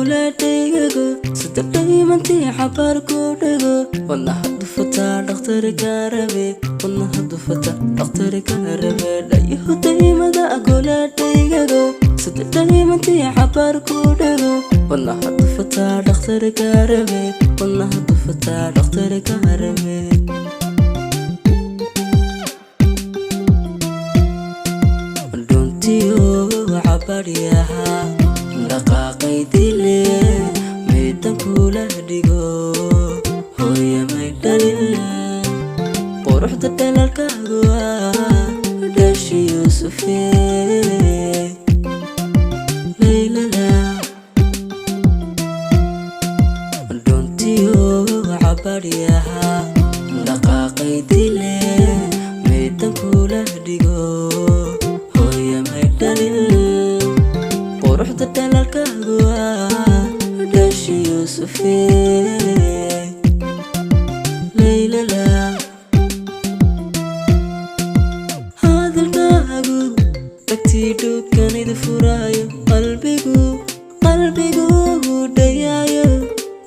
dhagoo sidii dhaymantii cabaar ku dhagoo wadnaha dufata dhakhtar gaarabe wadnaha dufata dhakhtar gaarabe dhayo daymada kula dhagoo sidii dhaymantii cabaar ku dhagoo wadnaha dufata dhakhtar gaarabe wadnaha dufata dhakhtar gaarabe cabaaryaha dhaqaaqay dile meedan kula dhigoo hooyo may dhalin quruxda dhalalkaagu dhashi yuusufe laylala doontiyo cabaaryaha dhaqaaqay dile meedan kula dhigoo hooyo may dhalin quruxda dhalalkaagu dhashi yuusufe laylala hadalkaagu dhagtii dhukanida furaayo qalbigu dhayaayo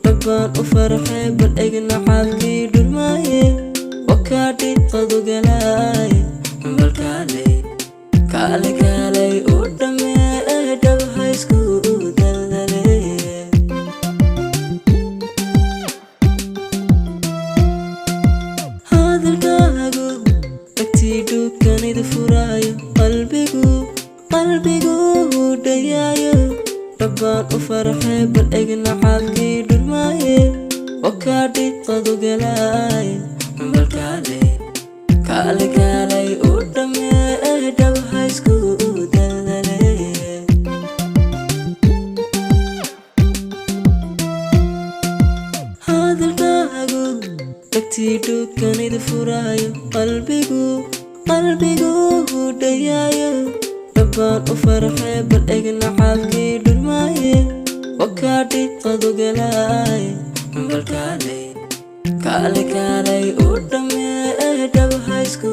dhabbaan u farxay bal egna xaalkii dhulmaaye wakaadhi qadugalaaye balkaaley kaalay u dhamee dhawhaysku daldale hadalkaagu dhagtii dhukanida furaayo qalbigu dhayaayo dhabbaan u farxay bal egna xaalkii dhulmaaye wakaadhi qadugalaaye balkaaley kaalay u dhamee dhawhaysku daldale hadalkaagu dhagtii dhukanida furaayo qalbigu dhayaayo dhabbaan u farxay bal egna xaalkii dhulmaaye wakaadhi qadugalaaye balkaaley u dhamee dhawhaysku